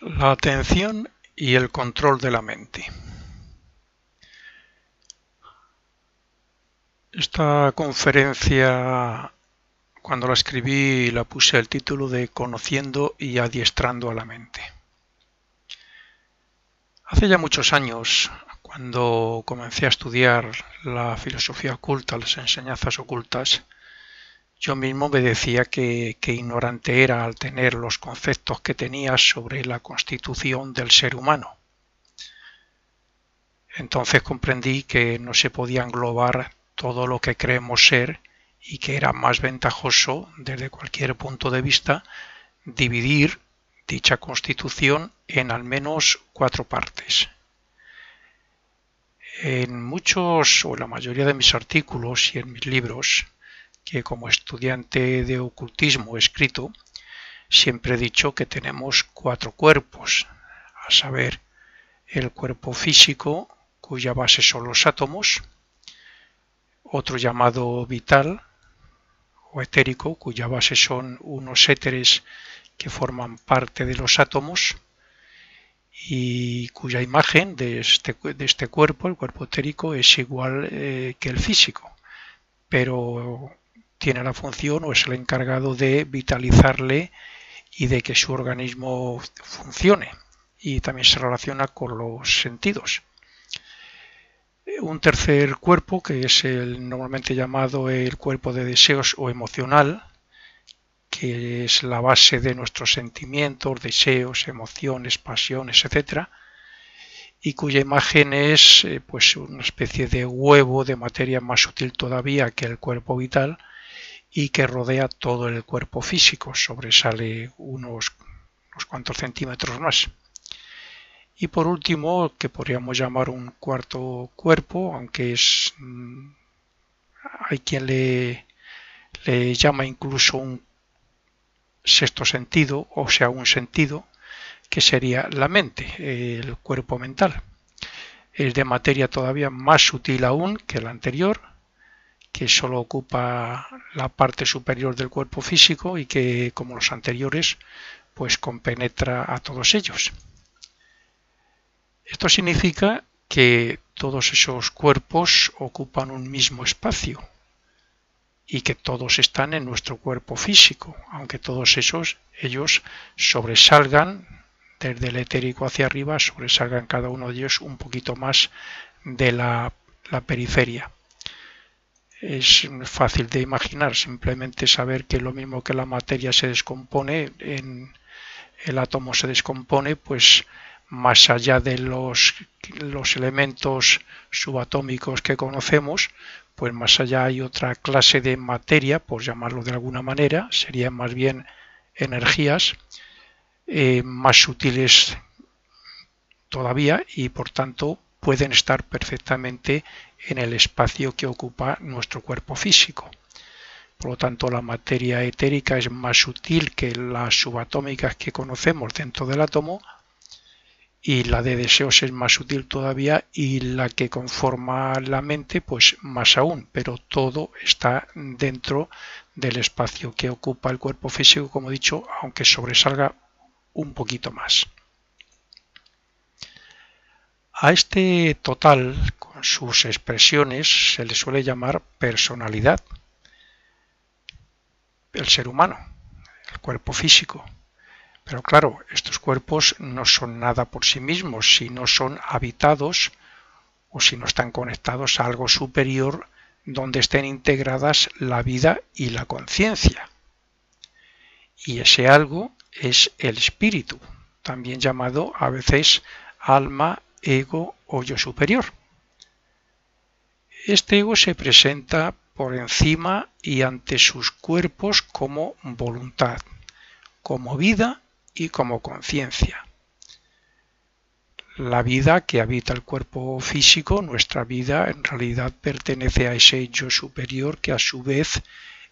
La atención y el control de la mente. Esta conferencia, cuando la escribí, la puse el título de Conociendo y adiestrando a la mente. Hace ya muchos años, cuando comencé a estudiar la filosofía oculta, las enseñanzas ocultas, yo mismo me decía que ignorante era al tener los conceptos que tenía sobre la constitución del ser humano. Entonces comprendí que no se podía englobar todo lo que creemos ser y que era más ventajoso, desde cualquier punto de vista, dividir dicha constitución en al menos 4 partes. En muchos o la mayoría de mis artículos y en mis libros, que como estudiante de ocultismo he escrito, siempre he dicho que tenemos 4 cuerpos, a saber, el cuerpo físico, cuya base son los átomos, otro llamado vital o etérico, cuya base son unos éteres que forman parte de los átomos y cuya imagen de este cuerpo, el cuerpo etérico, es igual que el físico, pero tiene la función o es el encargado de vitalizarle y de que su organismo funcione, y también se relaciona con los sentidos. Un tercer cuerpo, que es el normalmente llamado el cuerpo de deseos o emocional, que es la base de nuestros sentimientos, deseos, emociones, pasiones, etc., y cuya imagen es pues una especie de huevo de materia más sutil todavía que el cuerpo vital y que rodea todo el cuerpo físico, sobresale unos cuantos centímetros más. Y por último, que podríamos llamar un cuarto cuerpo, aunque hay quien le llama incluso un sexto sentido, o sea, un sentido, que sería la mente, el cuerpo mental. Es de materia todavía más sutil aún que la anterior, que solo ocupa la parte superior del cuerpo físico y que, como los anteriores, pues compenetra a todos ellos. Esto significa que todos esos cuerpos ocupan un mismo espacio y que todos están en nuestro cuerpo físico, aunque todos ellos sobresalgan desde el etérico hacia arriba, sobresalgan cada uno de ellos un poquito más de la periferia. Es fácil de imaginar, simplemente saber que lo mismo que la materia se descompone, el átomo se descompone, pues más allá de los elementos subatómicos que conocemos, pues más allá hay otra clase de materia, por llamarlo de alguna manera, serían más bien energías más sutiles todavía y por tanto pueden estar perfectamente en el espacio que ocupa nuestro cuerpo físico. Por lo tanto, la materia etérica es más sutil que las subatómicas que conocemos dentro del átomo, y la de deseos es más sutil todavía, y la que conforma la mente pues más aún, pero todo está dentro del espacio que ocupa el cuerpo físico, como he dicho, aunque sobresalga un poquito más. A este total, con sus expresiones, se le suele llamar personalidad. El ser humano, el cuerpo físico. Pero claro, estos cuerpos no son nada por sí mismos, si no son habitados o si no están conectados a algo superior donde estén integradas la vida y la conciencia. Y ese algo es el espíritu, también llamado a veces alma, ego o yo superior. Este ego se presenta por encima y ante sus cuerpos como voluntad, como vida y como conciencia. La vida que habita el cuerpo físico, nuestra vida, en realidad pertenece a ese yo superior que a su vez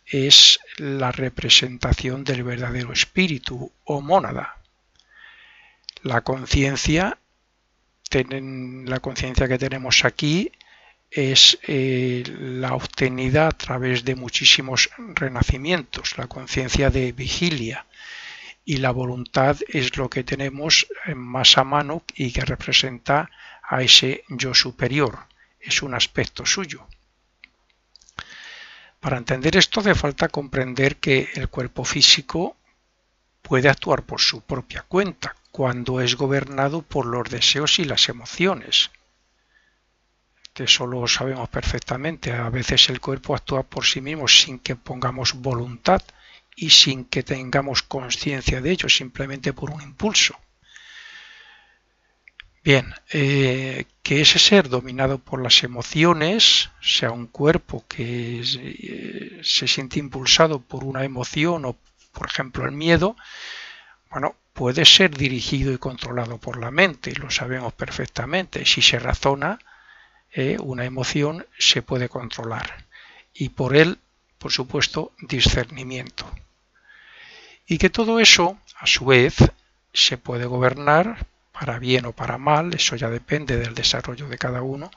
es la representación del verdadero espíritu o mónada. La conciencia que tenemos aquí es la obtenida a través de muchísimos renacimientos, la conciencia de vigilia, y la voluntad es lo que tenemos más a mano y que representa a ese yo superior, es un aspecto suyo. Para entender esto hace falta comprender que el cuerpo físico puede actuar por su propia cuenta cuando es gobernado por los deseos y las emociones. Eso lo sabemos perfectamente. A veces el cuerpo actúa por sí mismo sin que pongamos voluntad y sin que tengamos conciencia de ello, simplemente por un impulso. Bien, que ese ser dominado por las emociones, sea un cuerpo que se siente impulsado por una emoción o, por ejemplo, el miedo, bueno, puede ser dirigido y controlado por la mente, lo sabemos perfectamente. Si se razona, una emoción se puede controlar y por él, por supuesto, discernimiento. Y que todo eso, a su vez, se puede gobernar para bien o para mal, eso ya depende del desarrollo de cada uno,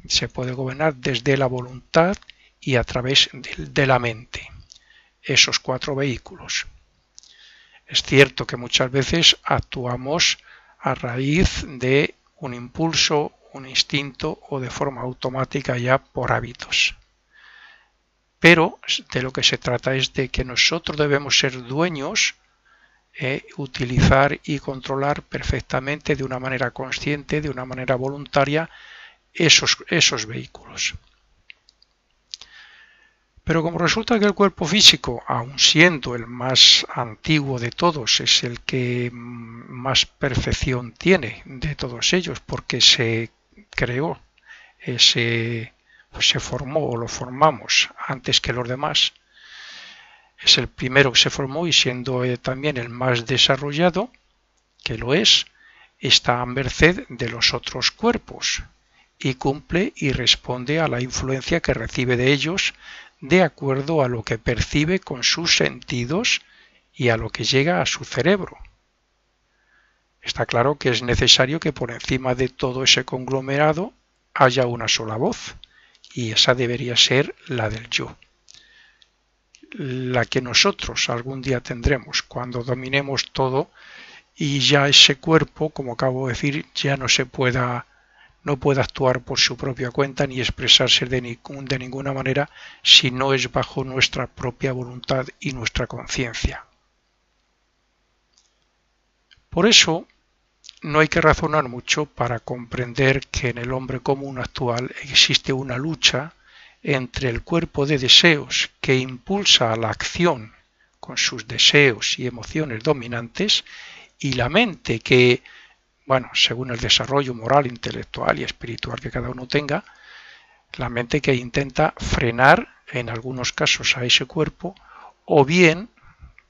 se puede gobernar desde la voluntad y a través de la mente, esos 4 vehículos. Es cierto que muchas veces actuamos a raíz de un impulso, un instinto o de forma automática ya por hábitos. Pero de lo que se trata es de que nosotros debemos ser dueños, utilizar y controlar perfectamente de una manera consciente, de una manera voluntaria, esos vehículos. Pero como resulta que el cuerpo físico, aun siendo el más antiguo de todos, es el que más perfección tiene de todos ellos, porque se creó, se formó o lo formamos antes que los demás, es el primero que se formó y siendo también el más desarrollado, que lo es, está a merced de los otros cuerpos y cumple y responde a la influencia que recibe de ellos de acuerdo a lo que percibe con sus sentidos y a lo que llega a su cerebro. Está claro que es necesario que por encima de todo ese conglomerado haya una sola voz, y esa debería ser la del yo, la que nosotros algún día tendremos cuando dominemos todo y ya ese cuerpo, como acabo de decir, ya no puede actuar por su propia cuenta ni expresarse de ninguna manera si no es bajo nuestra propia voluntad y nuestra conciencia. Por eso, no hay que razonar mucho para comprender que en el hombre común actual existe una lucha entre el cuerpo de deseos que impulsa a la acción con sus deseos y emociones dominantes y la mente que, según el desarrollo moral, intelectual y espiritual que cada uno tenga, la mente que intenta frenar en algunos casos a ese cuerpo o bien,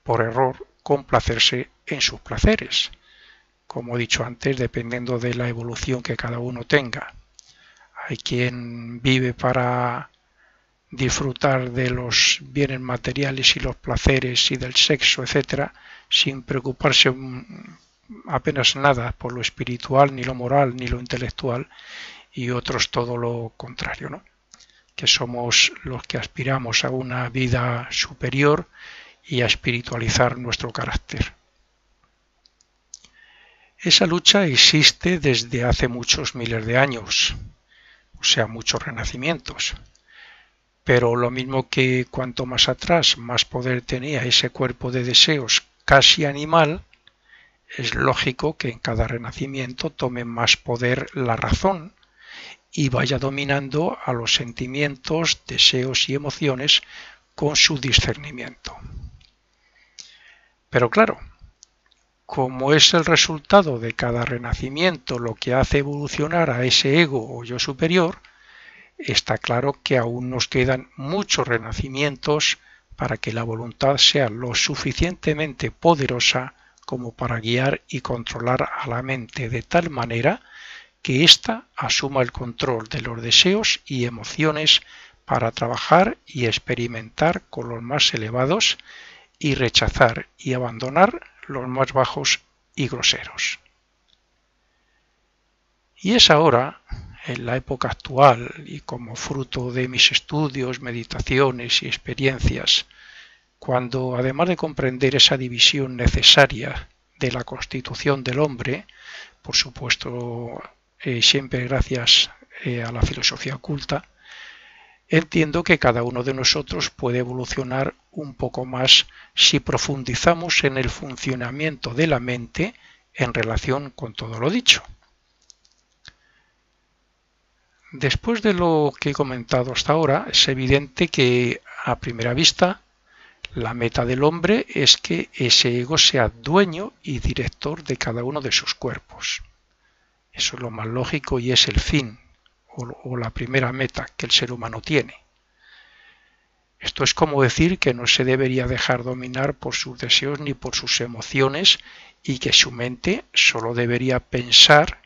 por error, complacerse en sus placeres. Como he dicho antes, dependiendo de la evolución que cada uno tenga. Hay quien vive para disfrutar de los bienes materiales y los placeres y del sexo, etc., sin preocuparse apenas nada por lo espiritual, ni lo moral, ni lo intelectual, y otros todo lo contrario, ¿no? Que somos los que aspiramos a una vida superior y a espiritualizar nuestro carácter. Esa lucha existe desde hace muchos miles de años, o sea, muchos renacimientos. Pero lo mismo que cuanto más atrás más poder tenía ese cuerpo de deseos casi animal, es lógico que en cada renacimiento tome más poder la razón y vaya dominando a los sentimientos, deseos y emociones con su discernimiento. Pero claro, como es el resultado de cada renacimiento lo que hace evolucionar a ese ego o yo superior, está claro que aún nos quedan muchos renacimientos para que la voluntad sea lo suficientemente poderosa como para guiar y controlar a la mente de tal manera que ésta asuma el control de los deseos y emociones para trabajar y experimentar con los más elevados y rechazar y abandonar los más bajos y groseros. Y es ahora, en la época actual y como fruto de mis estudios, meditaciones y experiencias, cuando además de comprender esa división necesaria de la constitución del hombre, por supuesto siempre gracias a la filosofía oculta, entiendo que cada uno de nosotros puede evolucionar un poco más si profundizamos en el funcionamiento de la mente en relación con todo lo dicho. Después de lo que he comentado hasta ahora, es evidente que a primera vista la meta del hombre es que ese ego sea dueño y director de cada uno de sus cuerpos. Eso es lo más lógico y es el fin o la primera meta que el ser humano tiene. Esto es como decir que no se debería dejar dominar por sus deseos ni por sus emociones y que su mente solo debería pensar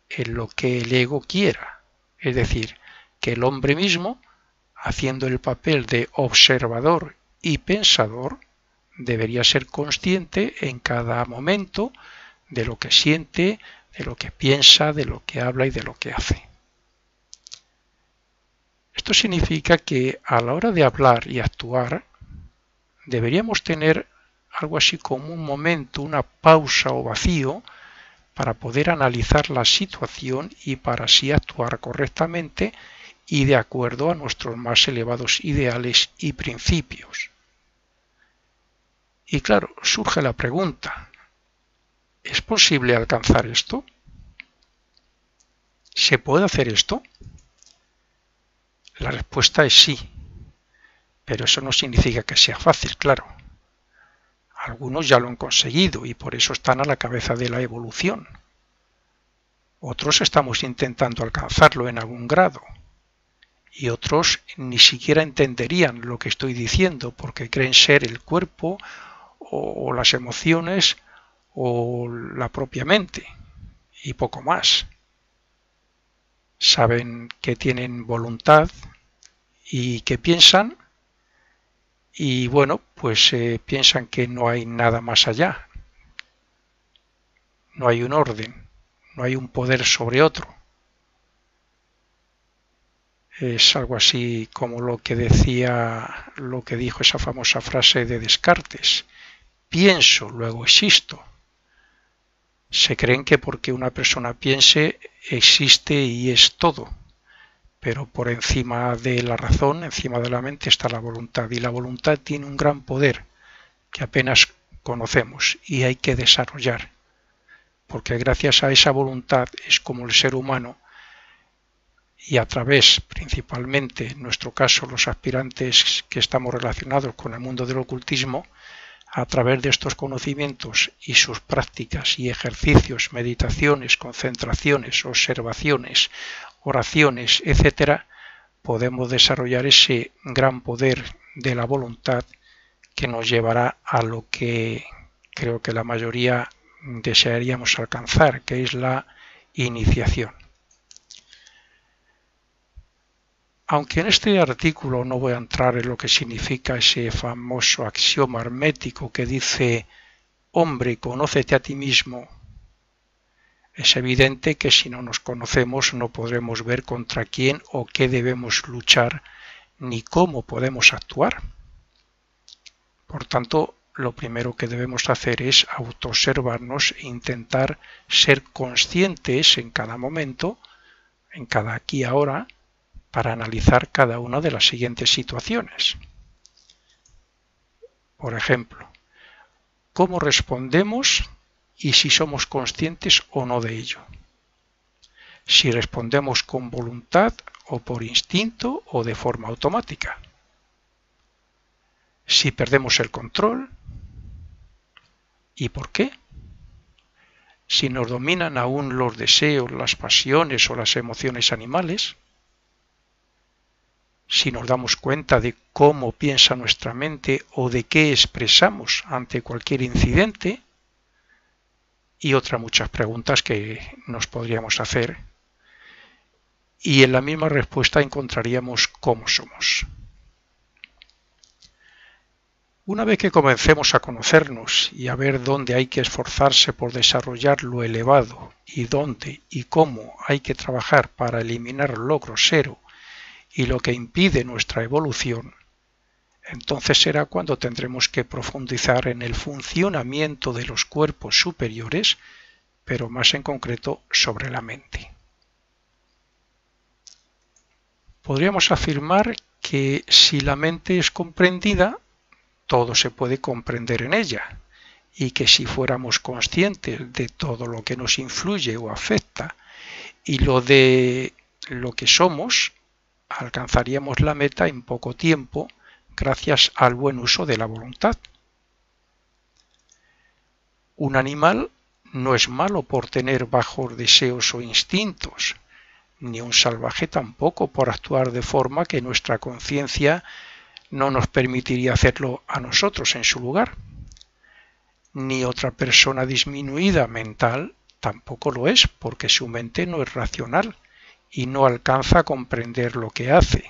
en lo que el ego quiera. Es decir, que el hombre mismo, haciendo el papel de observador y pensador, debería ser consciente en cada momento de lo que siente, de lo que piensa, de lo que habla y de lo que hace. Esto significa que a la hora de hablar y actuar deberíamos tener algo así como un momento, una pausa o vacío para poder analizar la situación y para así actuar correctamente y de acuerdo a nuestros más elevados ideales y principios. Y claro, surge la pregunta, ¿es posible alcanzar esto? ¿Se puede hacer esto? La respuesta es sí, pero eso no significa que sea fácil, claro. Algunos ya lo han conseguido y por eso están a la cabeza de la evolución. Otros estamos intentando alcanzarlo en algún grado. Y otros ni siquiera entenderían lo que estoy diciendo porque creen ser el cuerpo o las emociones o la propia mente y poco más. Saben que tienen voluntad y que piensan y bueno, pues piensan que no hay nada más allá. No hay un orden, no hay un poder sobre otro. Es algo así como lo que dijo esa famosa frase de Descartes. Pienso, luego existo. Se creen que porque una persona piense, existe y es todo. Pero por encima de la razón, encima de la mente, está la voluntad. Y la voluntad tiene un gran poder que apenas conocemos y hay que desarrollar. Porque gracias a esa voluntad es como el ser humano y a través, principalmente en nuestro caso, los aspirantes que estamos relacionados con el mundo del ocultismo, a través de estos conocimientos y sus prácticas y ejercicios, meditaciones, concentraciones, observaciones, oraciones, etc., podemos desarrollar ese gran poder de la voluntad que nos llevará a lo que creo que la mayoría desearíamos alcanzar, que es la iniciación. Aunque en este artículo no voy a entrar en lo que significa ese famoso axioma hermético que dice «Hombre, conócete a ti mismo», es evidente que si no nos conocemos no podremos ver contra quién o qué debemos luchar ni cómo podemos actuar. Por tanto, lo primero que debemos hacer es autoobservarnos e intentar ser conscientes en cada momento, en cada aquí y ahora, para analizar cada una de las siguientes situaciones. Por ejemplo, ¿cómo respondemos y si somos conscientes o no de ello? Si respondemos con voluntad o por instinto o de forma automática. Si perdemos el control ¿y por qué? Si nos dominan aún los deseos, las pasiones o las emociones animales. Si nos damos cuenta de cómo piensa nuestra mente o de qué expresamos ante cualquier incidente y otras muchas preguntas que nos podríamos hacer y en la misma respuesta encontraríamos cómo somos. Una vez que comencemos a conocernos y a ver dónde hay que esforzarse por desarrollar lo elevado y dónde y cómo hay que trabajar para eliminar lo grosero y lo que impide nuestra evolución, Entonces será cuando tendremos que profundizar en el funcionamiento de los cuerpos superiores, pero más en concreto sobre la mente. Podríamos afirmar que si la mente es comprendida, todo se puede comprender en ella, y que si fuéramos conscientes de todo lo que nos influye o afecta y de lo que somos, alcanzaríamos la meta en poco tiempo gracias al buen uso de la voluntad. Un animal no es malo por tener bajos deseos o instintos, ni un salvaje tampoco por actuar de forma que nuestra conciencia no nos permitiría hacerlo a nosotros en su lugar. Ni otra persona disminuida mental tampoco lo es, porque su mente no es racional y no alcanza a comprender lo que hace.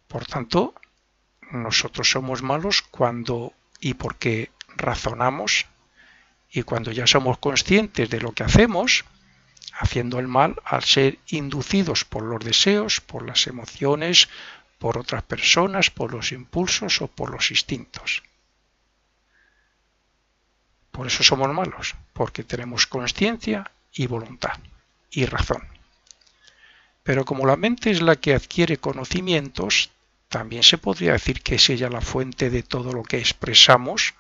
Por tanto, nosotros somos malos cuando y porque razonamos, y cuando ya somos conscientes de lo que hacemos, haciendo el mal al ser inducidos por los deseos, por las emociones, por otras personas, por los impulsos o por los instintos. Por eso somos malos, porque tenemos conciencia y voluntad y razón. Pero como la mente es la que adquiere conocimientos, también se podría decir que es ella la fuente de todo lo que expresamos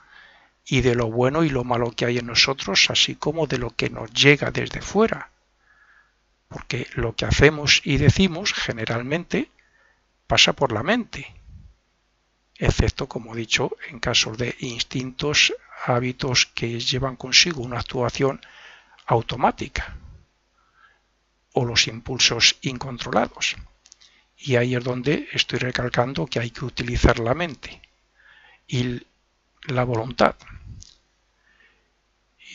y de lo bueno y lo malo que hay en nosotros, así como de lo que nos llega desde fuera. Porque lo que hacemos y decimos generalmente pasa por la mente, excepto, como he dicho, en casos de instintos, hábitos que llevan consigo una actuación automática o los impulsos incontrolados. Y ahí es donde estoy recalcando que hay que utilizar la mente y la voluntad.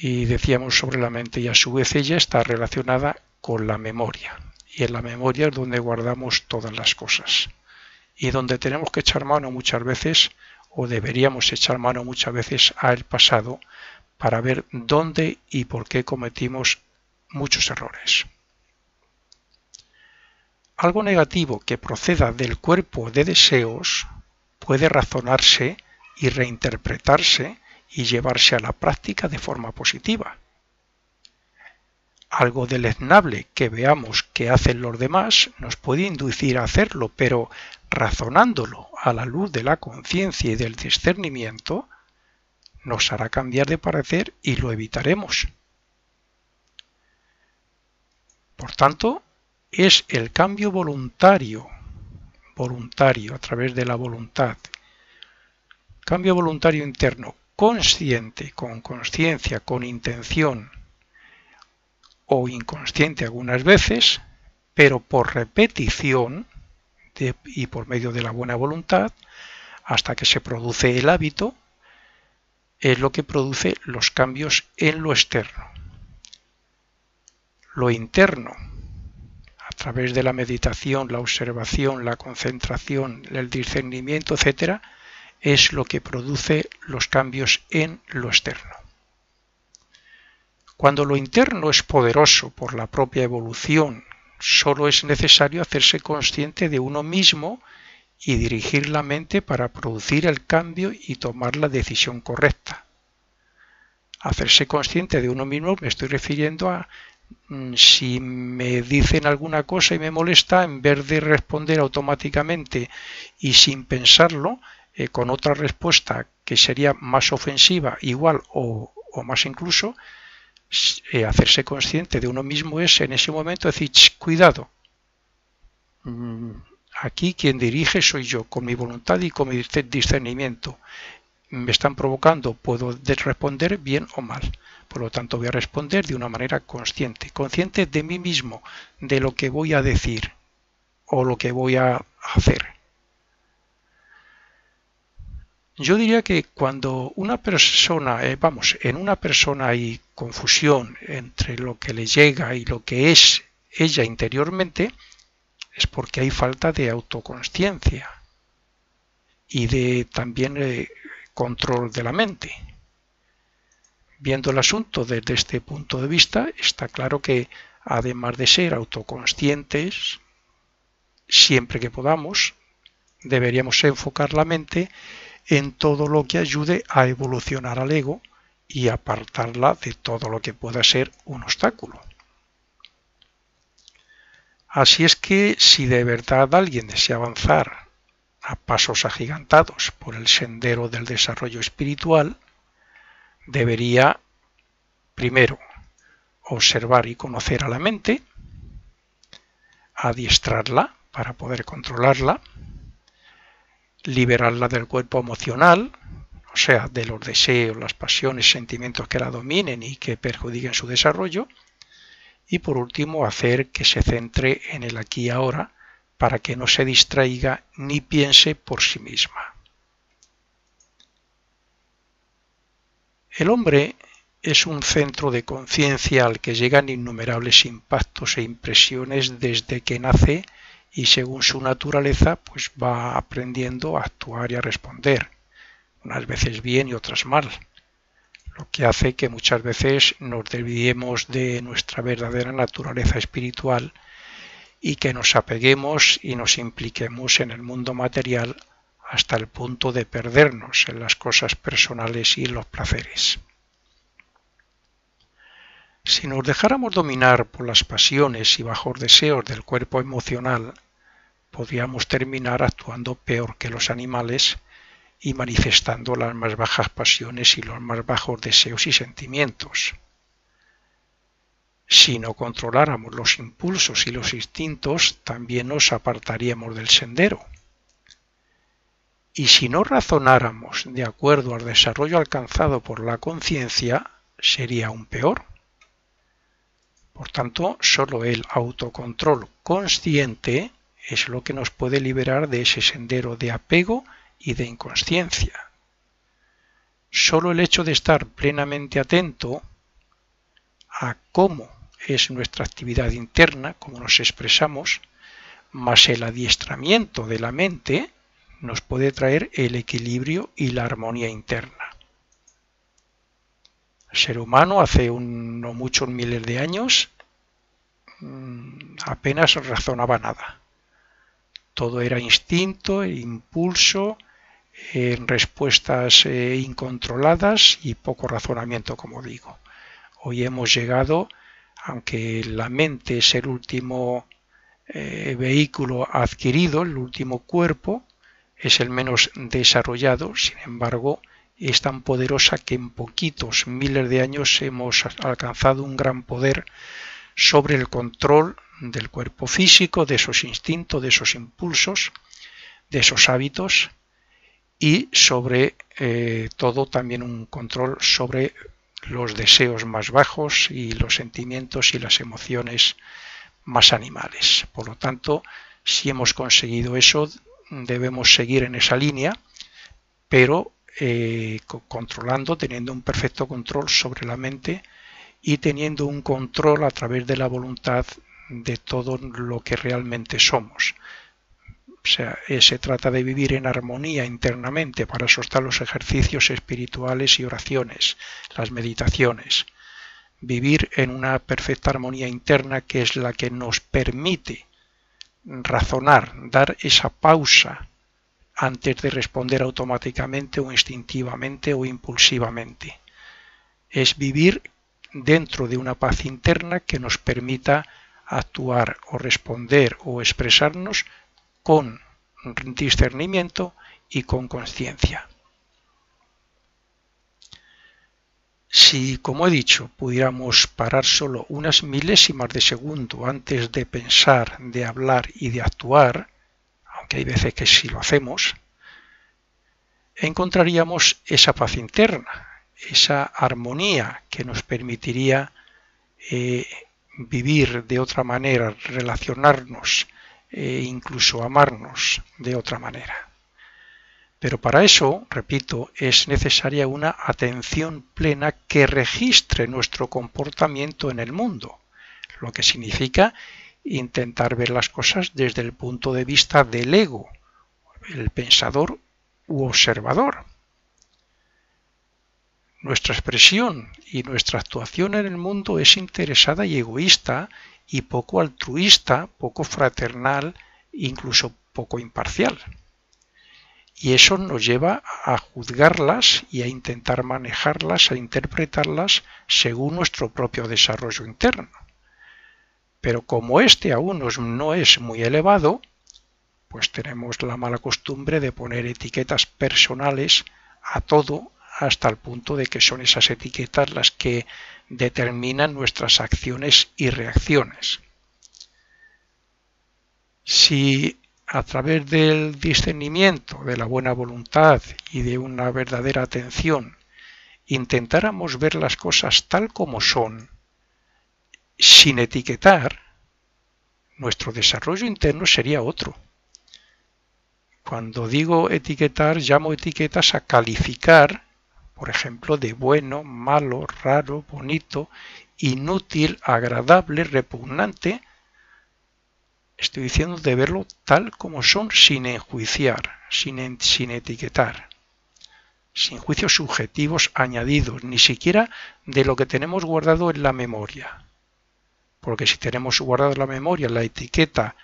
Y decíamos sobre la mente, y a su vez ella está relacionada con la memoria. Y en la memoria es donde guardamos todas las cosas. Y donde tenemos que echar mano muchas veces, o deberíamos echar mano muchas veces al pasado, para ver dónde y por qué cometimos muchos errores. Algo negativo que proceda del cuerpo de deseos puede razonarse y reinterpretarse y llevarse a la práctica de forma positiva. Algo deleznable que veamos que hacen los demás nos puede inducir a hacerlo, pero razonándolo a la luz de la conciencia y del discernimiento, nos hará cambiar de parecer y lo evitaremos. Por tanto, es el cambio voluntario a través de la voluntad, cambio voluntario interno, consciente, con conciencia, con intención o inconsciente algunas veces, pero por repetición y por medio de la buena voluntad, hasta que se produce el hábito, es lo que produce los cambios en lo externo. Lo interno, a través de la meditación, la observación, la concentración, el discernimiento, etc., es lo que produce los cambios en lo externo. Cuando lo interno es poderoso por la propia evolución, solo es necesario hacerse consciente de uno mismo y dirigir la mente para producir el cambio y tomar la decisión correcta. Hacerse consciente de uno mismo me estoy refiriendo a si me dicen alguna cosa y me molesta, en vez de responder automáticamente y sin pensarlo, con otra respuesta que sería más ofensiva, igual o más incluso, hacerse consciente de uno mismo es en ese momento decir, cuidado, aquí quien dirige soy yo, con mi voluntad y con mi discernimiento. Me están provocando, puedo responder bien o mal. Por lo tanto, voy a responder de una manera consciente, consciente de mí mismo, de lo que voy a decir o lo que voy a hacer. Yo diría que cuando una persona, en una persona hay confusión entre lo que le llega y lo que es ella interiormente, es porque hay falta de autoconsciencia y de también control de la mente. Viendo el asunto desde este punto de vista, está claro que además de ser autoconscientes, siempre que podamos, deberíamos enfocar la mente en todo lo que ayude a evolucionar al ego y apartarla de todo lo que pueda ser un obstáculo. Así es que si de verdad alguien desea avanzar a pasos agigantados por el sendero del desarrollo espiritual, debería primero observar y conocer a la mente, adiestrarla para poder controlarla, liberarla del cuerpo emocional, o sea, de los deseos, las pasiones, sentimientos que la dominen y que perjudiquen su desarrollo, y por último hacer que se centre en el aquí y ahora para que no se distraiga ni piense por sí misma. El hombre es un centro de conciencia al que llegan innumerables impactos e impresiones desde que nace y según su naturaleza pues va aprendiendo a actuar y a responder, unas veces bien y otras mal, lo que hace que muchas veces nos desviemos de nuestra verdadera naturaleza espiritual y que nos apeguemos y nos impliquemos en el mundo material hasta el punto de perdernos en las cosas personales y en los placeres. Si nos dejáramos dominar por las pasiones y bajos deseos del cuerpo emocional, podríamos terminar actuando peor que los animales y manifestando las más bajas pasiones y los más bajos deseos y sentimientos. Si no controláramos los impulsos y los instintos, también nos apartaríamos del sendero. Y si no razonáramos de acuerdo al desarrollo alcanzado por la conciencia, sería aún peor. Por tanto, solo el autocontrol consciente es lo que nos puede liberar de ese sendero de apego y de inconsciencia. Solo el hecho de estar plenamente atento a cómo es nuestra actividad interna, cómo nos expresamos, más el adiestramiento de la mente, nos puede traer el equilibrio y la armonía interna. El ser humano hace no muchos miles de años apenas razonaba nada. Todo era instinto, impulso, respuestas incontroladas y poco razonamiento, como digo. Hoy hemos llegado, aunque la mente es el último vehículo adquirido, el último cuerpo, es el menos desarrollado, sin embargo, es tan poderosa que en poquitos miles de años hemos alcanzado un gran poder sobre el control del cuerpo físico, de esos instintos, de esos impulsos, de esos hábitos y sobre todo también un control sobre los deseos más bajos y los sentimientos y las emociones más animales. Por lo tanto, si hemos conseguido eso, debemos seguir en esa línea, pero controlando, teniendo un perfecto control sobre la mente y teniendo un control a través de la voluntad de todo lo que realmente somos. O sea, se trata de vivir en armonía internamente, para eso están los ejercicios espirituales y oraciones, las meditaciones. Vivir en una perfecta armonía interna que es la que nos permite razonar, dar esa pausa antes de responder automáticamente o instintivamente o impulsivamente. Es vivir dentro de una paz interna que nos permita actuar o responder o expresarnos con discernimiento y con conciencia. Si, como he dicho, pudiéramos parar solo unas milésimas de segundo antes de pensar, de hablar y de actuar, aunque hay veces que sí lo hacemos, encontraríamos esa paz interna, esa armonía que nos permitiría vivir de otra manera, relacionarnos e incluso amarnos de otra manera. Pero para eso, repito, es necesaria una atención plena que registre nuestro comportamiento en el mundo, lo que significa intentar ver las cosas desde el punto de vista del ego, el pensador u observador. Nuestra expresión y nuestra actuación en el mundo es interesada y egoísta y poco altruista, poco fraternal, incluso poco imparcial. Y eso nos lleva a juzgarlas y a intentar manejarlas, a interpretarlas según nuestro propio desarrollo interno. Pero como este aún no es muy elevado, pues tenemos la mala costumbre de poner etiquetas personales a todo, hasta el punto de que son esas etiquetas las que determinan nuestras acciones y reacciones. Si a través del discernimiento, de la buena voluntad y de una verdadera atención intentáramos ver las cosas tal como son, sin etiquetar, nuestro desarrollo interno sería otro. Cuando digo etiquetar, llamo etiquetas a calificar, por ejemplo, de bueno, malo, raro, bonito, inútil, agradable, repugnante. Estoy diciendo de verlo tal como son, sin enjuiciar, sin etiquetar, sin juicios subjetivos añadidos, ni siquiera de lo que tenemos guardado en la memoria. Porque si tenemos guardado en la memoria la etiqueta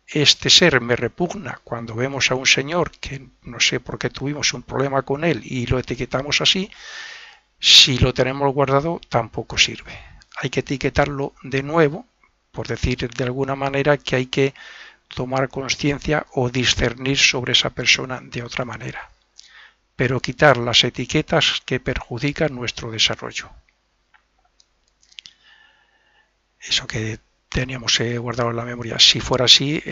este ser me repugna, cuando vemos a un señor que no sé por qué tuvimos un problema con él y lo etiquetamos así, si lo tenemos guardado tampoco sirve. Hay que etiquetarlo de nuevo, por decir de alguna manera que hay que tomar conciencia o discernir sobre esa persona de otra manera. Pero quitar las etiquetas que perjudican nuestro desarrollo. Eso que teníamos guardado en la memoria. Si fuera así,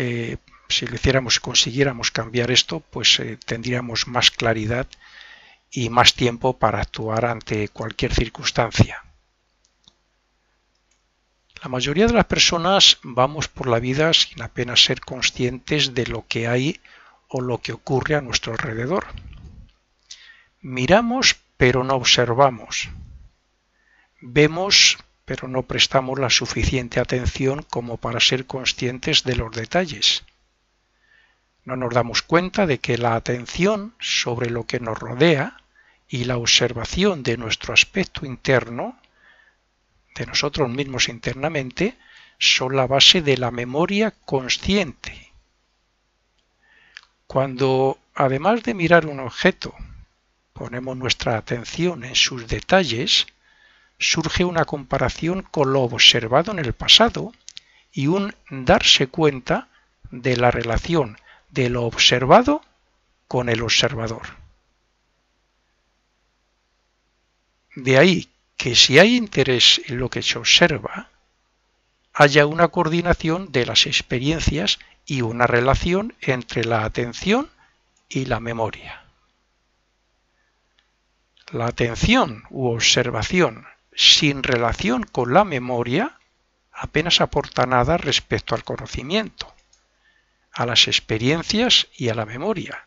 si lo hiciéramos, consiguiéramos cambiar esto, pues tendríamos más claridad y más tiempo para actuar ante cualquier circunstancia. La mayoría de las personas vamos por la vida sin apenas ser conscientes de lo que hay o lo que ocurre a nuestro alrededor. Miramos, pero no observamos. Vemos, pero no prestamos la suficiente atención como para ser conscientes de los detalles. No nos damos cuenta de que la atención sobre lo que nos rodea y la observación de nuestro aspecto interno, de nosotros mismos internamente, son la base de la memoria consciente. Cuando, además de mirar un objeto, ponemos nuestra atención en sus detalles, surge una comparación con lo observado en el pasado y un darse cuenta de la relación de lo observado con el observador. De ahí que si hay interés en lo que se observa, haya una coordinación de las experiencias y una relación entre la atención y la memoria. La atención u observación sin relación con la memoria apenas aporta nada respecto al conocimiento, a las experiencias y a la memoria.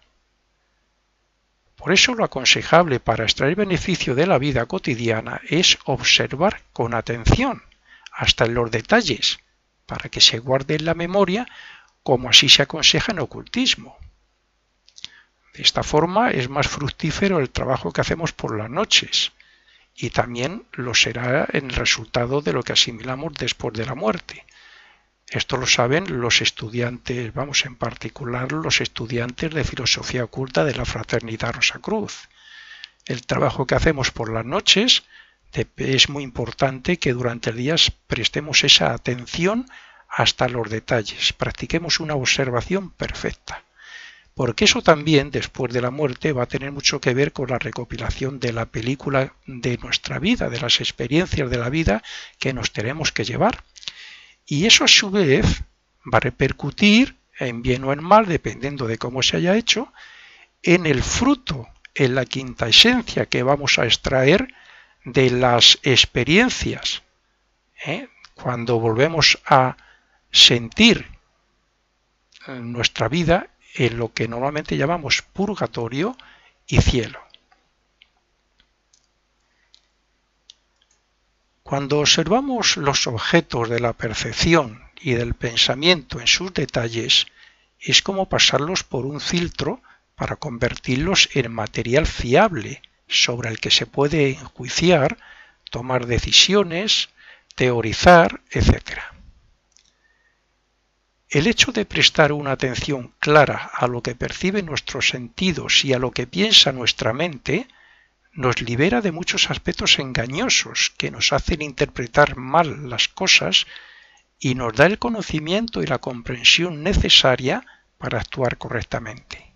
Por eso lo aconsejable para extraer beneficio de la vida cotidiana es observar con atención, hasta en los detalles, para que se guarde en la memoria, como así se aconseja en ocultismo. De esta forma es más fructífero el trabajo que hacemos por las noches, y también lo será en el resultado de lo que asimilamos después de la muerte. Esto lo saben los estudiantes, en particular los estudiantes de filosofía oculta de la Fraternidad Rosacruz. El trabajo que hacemos por las noches es muy importante que durante el día prestemos esa atención hasta los detalles, practiquemos una observación perfecta. Porque eso también, después de la muerte, va a tener mucho que ver con la recopilación de la película de nuestra vida, de las experiencias de la vida que nos tenemos que llevar. Y eso a su vez va a repercutir, en bien o en mal, dependiendo de cómo se haya hecho, en el fruto, en la quinta esencia que vamos a extraer de las experiencias. Cuando volvemos a sentir nuestra vida en lo que normalmente llamamos purgatorio y cielo. Cuando observamos los objetos de la percepción y del pensamiento en sus detalles, es como pasarlos por un filtro para convertirlos en material fiable sobre el que se puede enjuiciar, tomar decisiones, teorizar, etc. el hecho de prestar una atención clara a lo que perciben nuestros sentidos y a lo que piensa nuestra mente nos libera de muchos aspectos engañosos que nos hacen interpretar mal las cosas y nos da el conocimiento y la comprensión necesaria para actuar correctamente.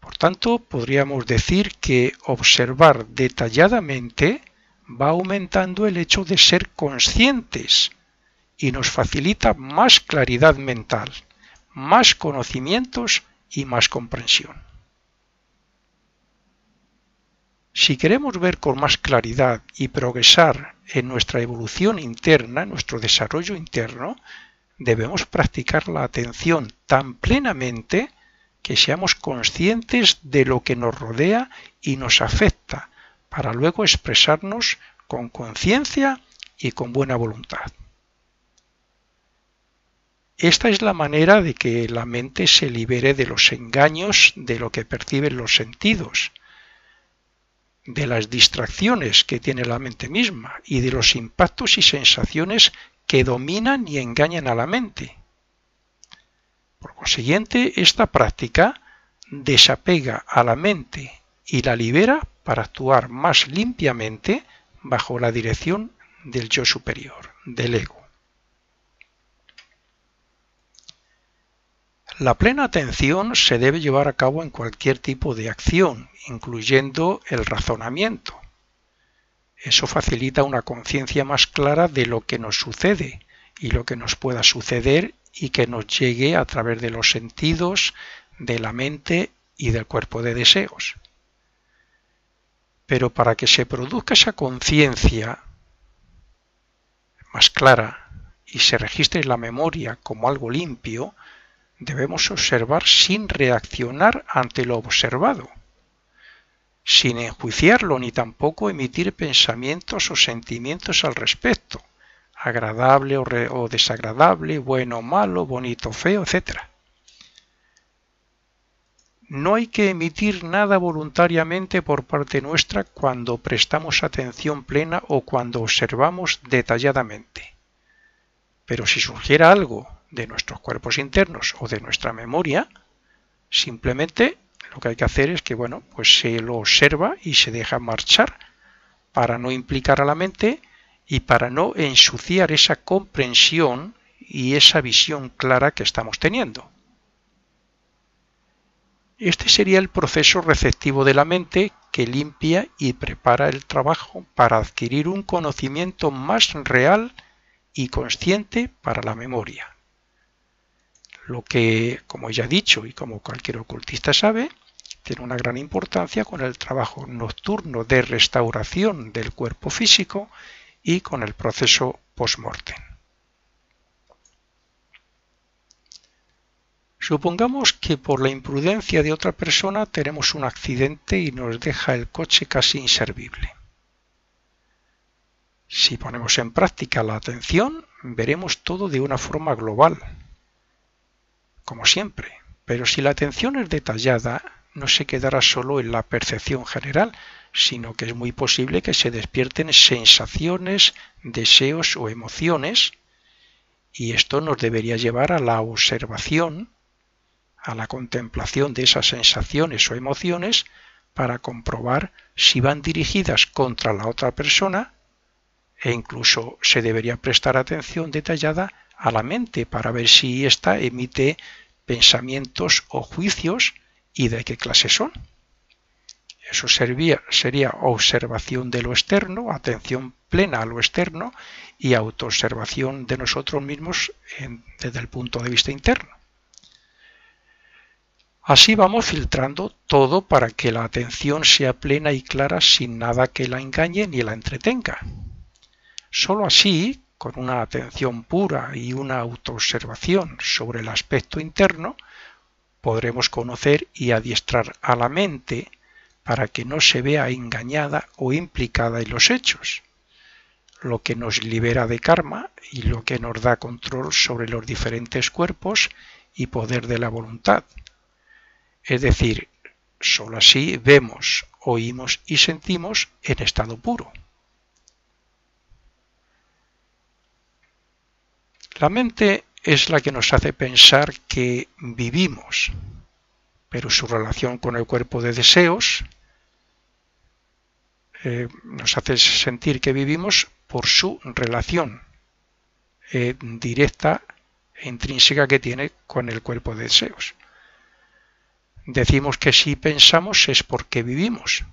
Por tanto, podríamos decir que observar detalladamente va aumentando el hecho de ser conscientes y nos facilita más claridad mental, más conocimientos y más comprensión. Si queremos ver con más claridad y progresar en nuestra evolución interna, en nuestro desarrollo interno, debemos practicar la atención tan plenamente que seamos conscientes de lo que nos rodea y nos afecta, para luego expresarnos con conciencia y con buena voluntad. Esta es la manera de que la mente se libere de los engaños de lo que perciben los sentidos, de las distracciones que tiene la mente misma y de los impactos y sensaciones que dominan y engañan a la mente. Por consiguiente, esta práctica desapega a la mente y la libera para actuar más limpiamente bajo la dirección del yo superior, del ego. La plena atención se debe llevar a cabo en cualquier tipo de acción, incluyendo el razonamiento. Eso facilita una conciencia más clara de lo que nos sucede y lo que nos pueda suceder y que nos llegue a través de los sentidos, de la mente y del cuerpo de deseos. Pero para que se produzca esa conciencia más clara y se registre en la memoria como algo limpio, debemos observar sin reaccionar ante lo observado, sin enjuiciarlo ni tampoco emitir pensamientos o sentimientos al respecto, agradable o desagradable, bueno o malo, bonito o feo, etc. No hay que emitir nada voluntariamente por parte nuestra cuando prestamos atención plena o cuando observamos detalladamente. Pero si surgiera algo de nuestros cuerpos internos o de nuestra memoria, simplemente lo que hay que hacer es que, pues se lo observa y se deja marchar para no implicar a la mente y para no ensuciar esa comprensión y esa visión clara que estamos teniendo. Este sería el proceso receptivo de la mente que limpia y prepara el trabajo para adquirir un conocimiento más real y consciente para la memoria. Lo que, como ya he dicho y como cualquier ocultista sabe, tiene una gran importancia con el trabajo nocturno de restauración del cuerpo físico y con el proceso post-mortem. Supongamos que por la imprudencia de otra persona tenemos un accidente y nos deja el coche casi inservible. Si ponemos en práctica la atención, veremos todo de una forma global, como siempre, pero si la atención es detallada, no se quedará solo en la percepción general, sino que es muy posible que se despierten sensaciones, deseos o emociones, y esto nos debería llevar a la observación, a la contemplación de esas sensaciones o emociones, para comprobar si van dirigidas contra la otra persona, e incluso se debería prestar atención detallada a la mente para ver si ésta emite pensamientos o juicios y de qué clase son. Eso sería observación de lo externo, atención plena a lo externo y autoobservación de nosotros mismos desde el punto de vista interno. Así vamos filtrando todo para que la atención sea plena y clara sin nada que la engañe ni la entretenga. Solo así, con una atención pura y una autoobservación sobre el aspecto interno, podremos conocer y adiestrar a la mente para que no se vea engañada o implicada en los hechos, lo que nos libera de karma y lo que nos da control sobre los diferentes cuerpos y poder de la voluntad. Es decir, solo así vemos, oímos y sentimos en estado puro. La mente es la que nos hace pensar que vivimos, pero su relación con el cuerpo de deseos nos hace sentir que vivimos por su relación directa e intrínseca que tiene con el cuerpo de deseos. Decimos que si pensamos es porque vivimos,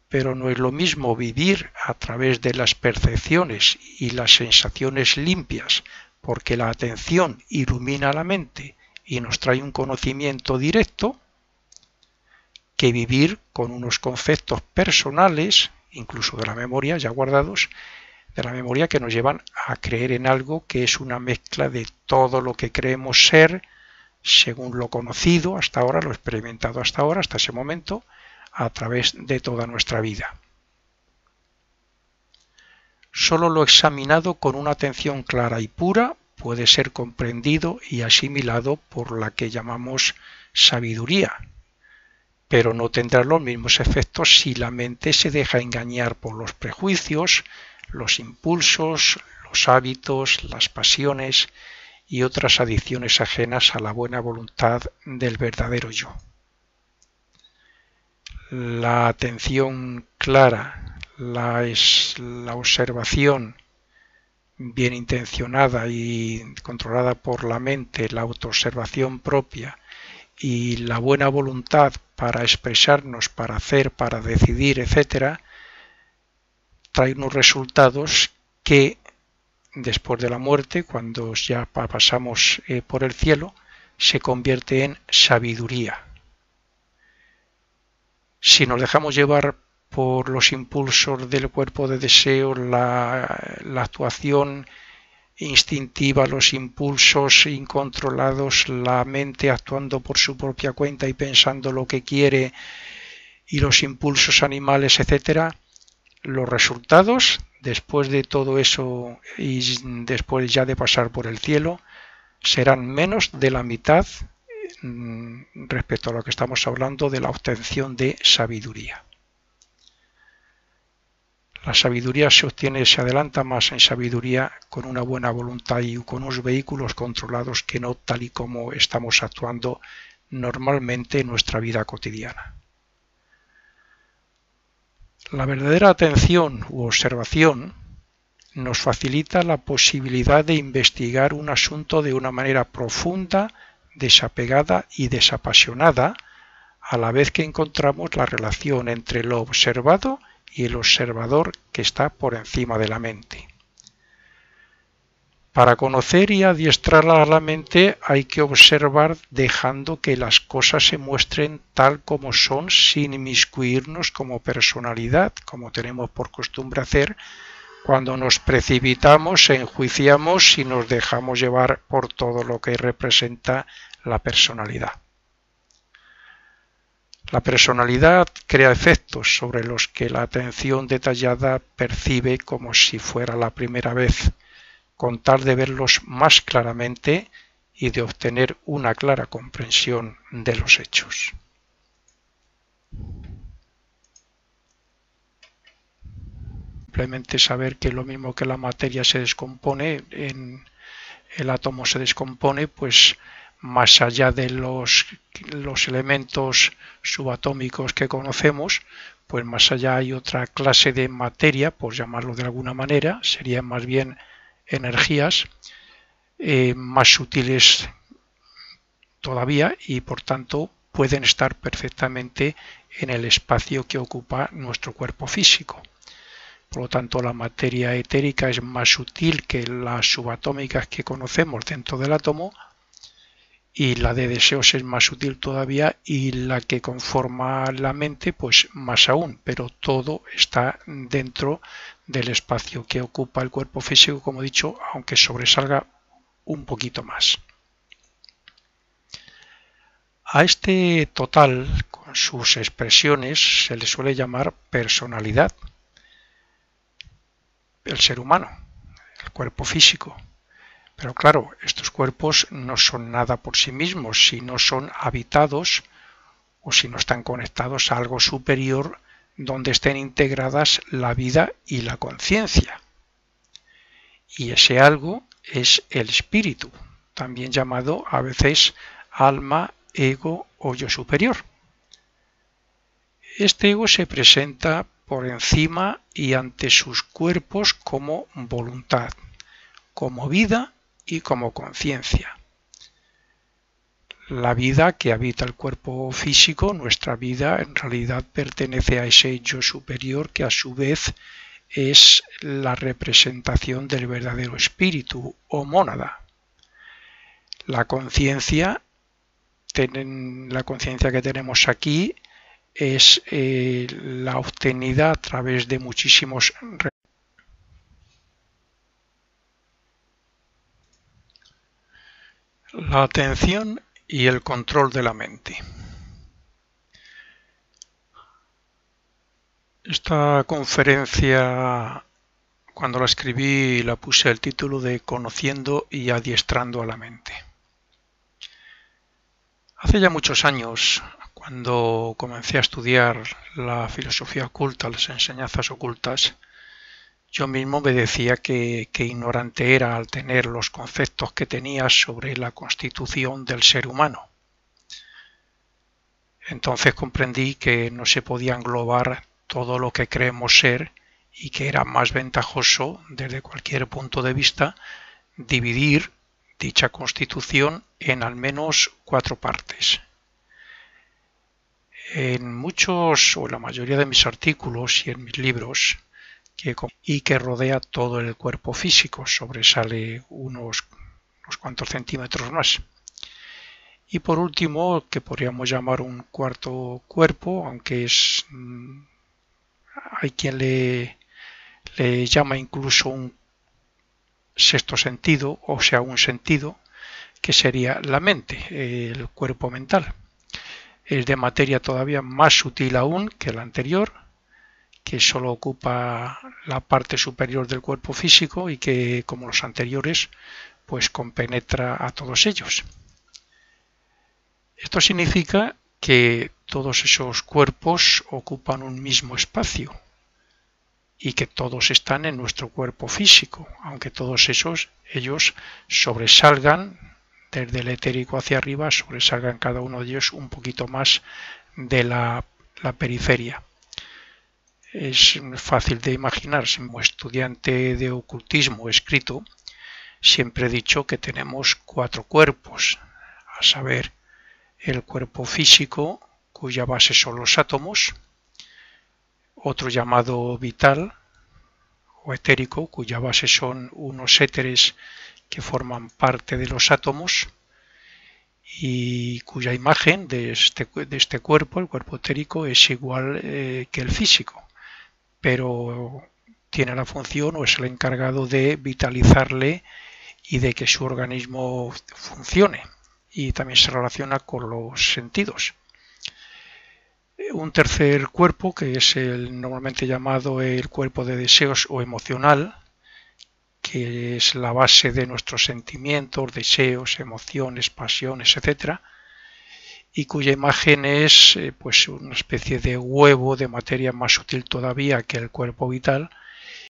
pero no es lo mismo vivir a través de las percepciones y las sensaciones limpias, porque la atención ilumina la mente y nos trae un conocimiento directo, que vivir con unos conceptos personales, incluso de la memoria ya guardados, de la memoria, que nos llevan a creer en algo que es una mezcla de todo lo que creemos ser, según lo conocido hasta ahora, lo experimentado hasta ahora, hasta ese momento, a través de toda nuestra vida. Solo lo examinado con una atención clara y pura puede ser comprendido y asimilado por la que llamamos sabiduría, pero no tendrá los mismos efectos si la mente se deja engañar por los prejuicios, los impulsos, los hábitos, las pasiones y otras adicciones ajenas a la buena voluntad del verdadero yo. La atención clara, la observación bien intencionada y controlada por la mente, la autoobservación propia y la buena voluntad para expresarnos, para hacer, para decidir, etc., trae unos resultados que después de la muerte, cuando ya pasamos por el cielo, se convierte en sabiduría. Si nos dejamos llevar por los impulsos del cuerpo de deseo, la actuación instintiva, los impulsos incontrolados, la mente actuando por su propia cuenta y pensando lo que quiere, y los impulsos animales, etcétera, los resultados, después de todo eso y después ya de pasar por el cielo, serán menos de la mitad respecto a lo que estamos hablando de la obtención de sabiduría. La sabiduría se obtiene, se adelanta más en sabiduría con una buena voluntad y con unos vehículos controlados que no tal y como estamos actuando normalmente en nuestra vida cotidiana. La verdadera atención u observación nos facilita la posibilidad de investigar un asunto de una manera profunda, desapegada y desapasionada, a la vez que encontramos la relación entre lo observado y el observador que está por encima de la mente. Para conocer y adiestrar a la mente hay que observar dejando que las cosas se muestren tal como son, sin inmiscuirnos como personalidad, como tenemos por costumbre hacer cuando nos precipitamos, enjuiciamos y nos dejamos llevar por todo lo que representa la personalidad. La personalidad crea efectos sobre los que la atención detallada percibe como si fuera la primera vez, con tal de verlos más claramente y de obtener una clara comprensión de los hechos. Simplemente saber que lo mismo que la materia se descompone, el átomo se descompone, pues más allá de los elementos subatómicos que conocemos, pues más allá hay otra clase de materia, por llamarlo de alguna manera, serían más bien energías más sutiles todavía y por tanto pueden estar perfectamente en el espacio que ocupa nuestro cuerpo físico. Por lo tanto, la materia etérica es más sutil que las subatómicas que conocemos dentro del átomo, y la de deseos es más sutil todavía, y la que conforma la mente pues más aún, pero todo está dentro del espacio que ocupa el cuerpo físico, como he dicho, aunque sobresalga un poquito más. A este total, con sus expresiones, se le suele llamar personalidad. El ser humano, el cuerpo físico. Pero claro, estos cuerpos no son nada por sí mismos, si no son habitados o si no están conectados a algo superior donde estén integradas la vida y la conciencia. Y ese algo es el espíritu, también llamado a veces alma, ego o yo superior. Este ego se presenta por encima y ante sus cuerpos como voluntad, como vida y como conciencia. La vida que habita el cuerpo físico, nuestra vida, en realidad pertenece a ese yo superior que a su vez es la representación del verdadero espíritu o mónada. La conciencia que tenemos aquí es la obtenida a través de muchísimos la atención y el control de la mente. Esta conferencia, cuando la escribí, la puse el título de Conociendo y adiestrando a la mente. Hace ya muchos años, cuando comencé a estudiar la filosofía oculta, las enseñanzas ocultas, yo mismo me decía que ignorante era al tener los conceptos que tenía sobre la constitución del ser humano. Entonces comprendí que no se podía englobar todo lo que creemos ser y que era más ventajoso, desde cualquier punto de vista, dividir dicha constitución en al menos 4 partes. En muchos o la mayoría de mis artículos y en mis libros, que rodea todo el cuerpo físico, sobresale unos cuantos centímetros más. Y por último, que podríamos llamar un cuarto cuerpo, aunque hay quien le llama incluso un sexto sentido, o sea, un sentido, que sería la mente, el cuerpo mental. Es de materia todavía más sutil aún que la anterior, que solo ocupa la parte superior del cuerpo físico y que, como los anteriores, pues compenetra a todos ellos. Esto significa que todos esos cuerpos ocupan un mismo espacio y que todos están en nuestro cuerpo físico, aunque todos ellos sobresalgan desde el etérico hacia arriba, sobresalgan cada uno de ellos un poquito más de la periferia. Es fácil de imaginarse. Como estudiante de ocultismo escrito, siempre he dicho que tenemos 4 cuerpos, a saber, el cuerpo físico, cuya base son los átomos, otro llamado vital o etérico, cuya base son unos éteres que forman parte de los átomos y cuya imagen de este cuerpo, el cuerpo etérico, es igual que el físico, pero tiene la función o es el encargado de vitalizarle y de que su organismo funcione, y también se relaciona con los sentidos. Un tercer cuerpo, que es el normalmente llamado el cuerpo de deseos o emocional, que es la base de nuestros sentimientos, deseos, emociones, pasiones, etc., y cuya imagen es pues una especie de huevo de materia más sutil todavía que el cuerpo vital,